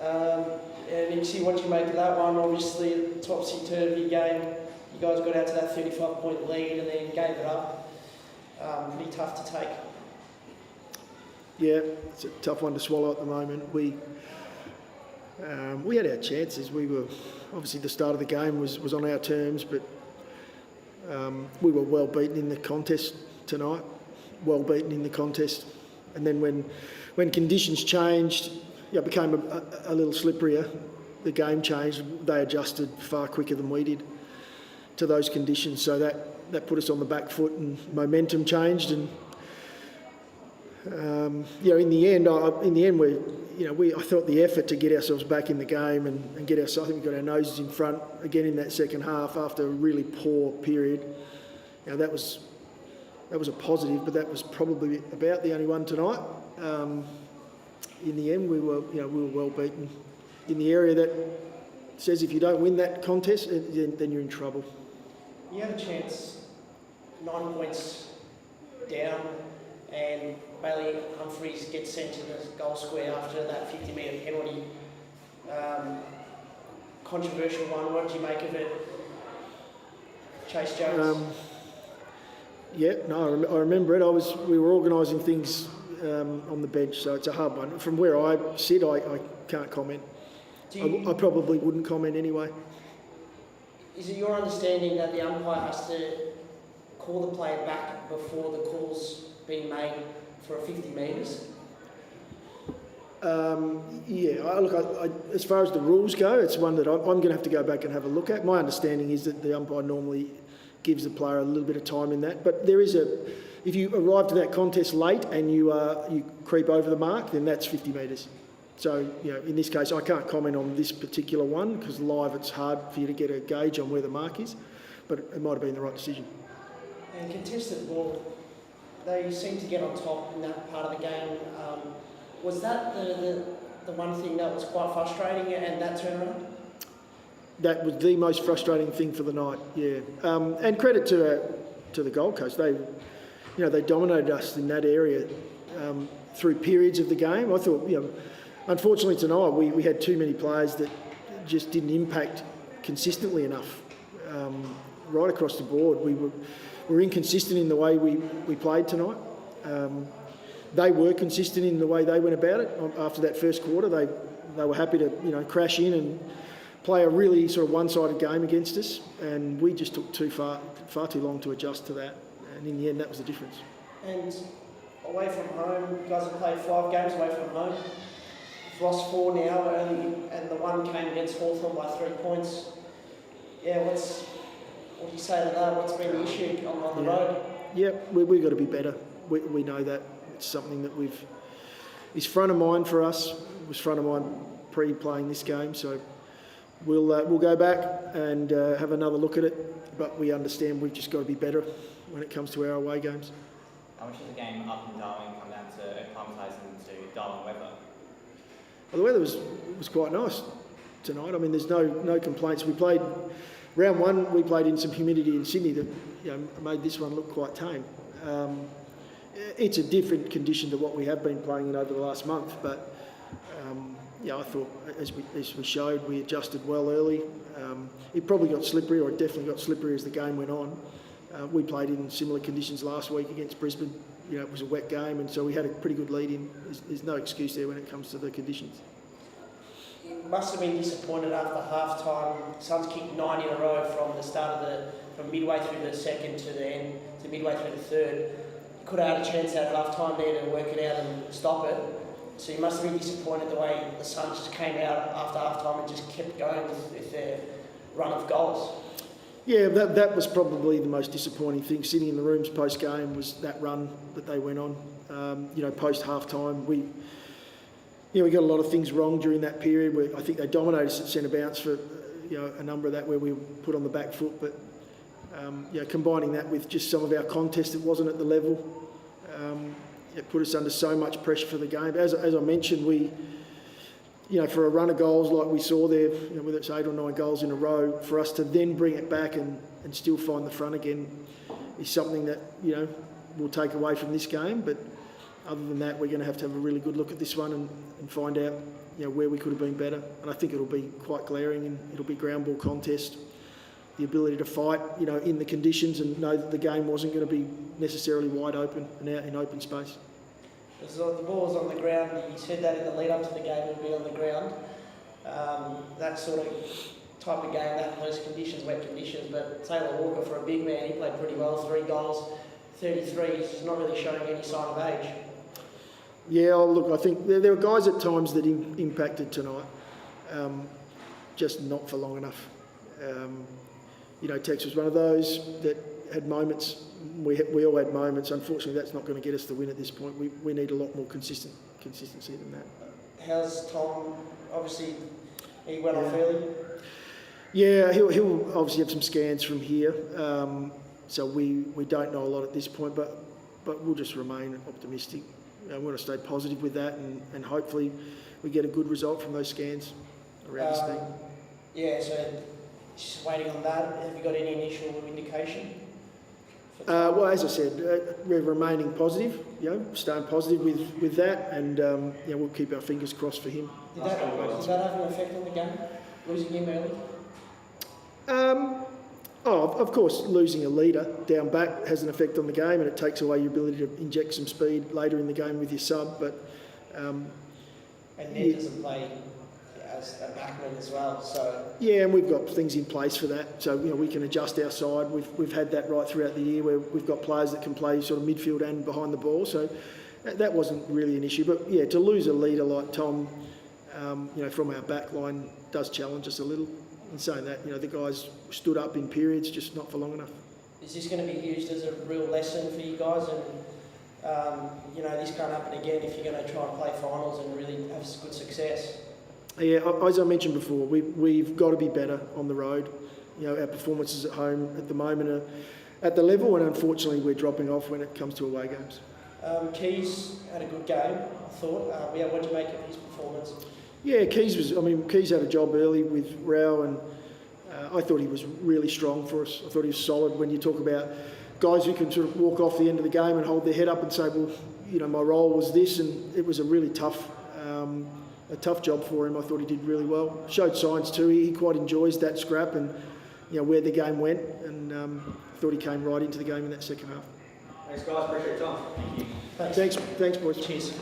And interesting what you make of that one. Obviously, topsy-turvy game. You guys got out to that 35-point lead and then gave it up. Pretty tough to take. Yeah, it's a tough one to swallow at the moment. We had our chances. We were obviously the start of the game was on our terms, but we were well beaten in the contest tonight. Well beaten in the contest, and then when conditions changed, it became a little slipperier. The game changed. They adjusted far quicker than we did to those conditions, so that put us on the back foot, and momentum changed. And in the end, I thought the effort to get ourselves back in the game and get I think we got our noses in front again in that second half after a really poor period. That was a positive, but that was probably about the only one tonight. In the end, we were well beaten in the area that says if you don't win that contest, then you're in trouble. You had a chance, 9 points down, and Bailey Humphries gets sent to the goal square after that 50-metre penalty. Controversial one. What did you make of it, Chase Jones? I remember it. We were organising things on the bench, so it's a hard one. From where I sit, I can't comment. I probably wouldn't comment anyway. Is it your understanding that the umpire has to call the player back before the call's been made for 50 metres? As far as the rules go, it's one that I'm going to have to go back and have a look at. My understanding is that the umpire normally gives the player a little bit of time in that, but there is if you arrive to that contest late and you creep over the mark, then that's 50 metres. So, in this case, I can't comment on this particular one because live it's hard for you to get a gauge on where the mark is, but it might have been the right decision. And contested ball, they seem to get on top in that part of the game. Was that the one thing that was quite frustrating and that turnaround? That was the most frustrating thing for the night, yeah. And credit to the Gold Coast. They dominated us in that area through periods of the game. I thought, unfortunately tonight we had too many players that just didn't impact consistently enough. Right across the board, we were inconsistent in the way we played tonight. They were consistent in the way they went about it. After that first quarter, they were happy to crash in and play a really sort of one-sided game against us, and we just took far too long to adjust to that. And in the end, that was the difference. And away from home, you guys have played 5 games away from home. You've lost 4 now early, and the one came against Hawthorn by 3 points. Yeah, what do you say to that? What's been the issue on the road? Yeah, we've got to be better. We know that. It's something that is front of mind for us. It was front of mind pre-playing this game, so we'll go back and have another look at it. But we understand we've just got to be better when it comes to our away games. How much of the game up in Darwin come down to acclimatising to Darwin weather? Well, the weather was quite nice tonight. I mean, there's no complaints. We played round 1. We played in some humidity in Sydney that made this one look quite tame. It's a different condition to what we have been playing in over the last month, but I thought as we showed, we adjusted well early. It probably got slippery, or it definitely got slippery as the game went on. We played in similar conditions last week against Brisbane. It was a wet game, and so we had a pretty good lead in. There's no excuse there when it comes to the conditions. You must have been disappointed after half-time. Suns kicked 9 in a row from the start from midway through the second to the end, to midway through the third. You could have had a chance at half-time there to work it out and stop it. So you must have been disappointed the way the Suns just came out after half-time and just kept going with their run of goals. Yeah, that was probably the most disappointing thing. Sitting in the rooms post-game was that run that they went on. Post half-time, we got a lot of things wrong during that period. I think they dominated us at centre bounce for a number of that where we were put on the back foot. But combining that with just some of our contest that wasn't at the level, it put us under so much pressure for the game. As I mentioned, we. For a run of goals like we saw there, whether it's 8 or 9 goals in a row, for us to then bring it back and still find the front again is something that, we'll take away from this game. But other than that, we're going to have a really good look at this one and find out, where we could have been better. And I think it'll be quite glaring, and it'll be ground ball contest. The ability to fight, in the conditions and know that the game wasn't going to be necessarily wide open and out in open space. So the ball was on the ground. You said that in the lead up to the game would be on the ground. That sort of type of game, that those conditions, wet conditions. But Taylor Walker, for a big man, he played pretty well. 3 goals, 33. He's not really showing any sign of age. Yeah, look, I think there were guys at times that impacted tonight, just not for long enough. Tex was one of those that had moments. We all had moments. Unfortunately, that's not going to get us the win at this point. We need a lot more consistency than that. How's Tom? Obviously, he went off early. Yeah, he'll obviously have some scans from here. So we don't know a lot at this point, but we'll just remain optimistic. We want to stay positive with that, and hopefully we get a good result from those scans around his knee. Yeah, so just waiting on that. Have you got any initial indication? Well, as I said, we're remaining positive, staying positive with that, and we'll keep our fingers crossed for him. Did that have an effect on the game, losing him early? Of course, losing a leader down back has an effect on the game, and it takes away your ability to inject some speed later in the game with your sub. But and Ned doesn't play as a backman as well, so yeah, and we've got things in place for that. So we can adjust our side. We've had that right throughout the year, where we've got players that can play sort of midfield and behind the ball. So that wasn't really an issue. But yeah, to lose a leader like Tom, from our back line does challenge us a little. In saying that, the guys stood up in periods, just not for long enough. Is this going to be used as a real lesson for you guys? And, this can't happen again if you're going to try and play finals and really have good success. Yeah, as I mentioned before, we've got to be better on the road. Our performances at home at the moment are at the level, and unfortunately we're dropping off when it comes to away games. Keys had a good game, I thought. What did you make of his performance? Yeah, Keys had a job early with Rao, and I thought he was really strong for us. I thought he was solid. When you talk about guys who can sort of walk off the end of the game and hold their head up and say, well, my role was this, and it was a really tough job for him. I thought he did really well. Showed signs too. He quite enjoys that scrap and where the game went, and I thought he came right into the game in that second half. Thanks, guys. Appreciate your time. Thank you. Thanks boys. Cheers.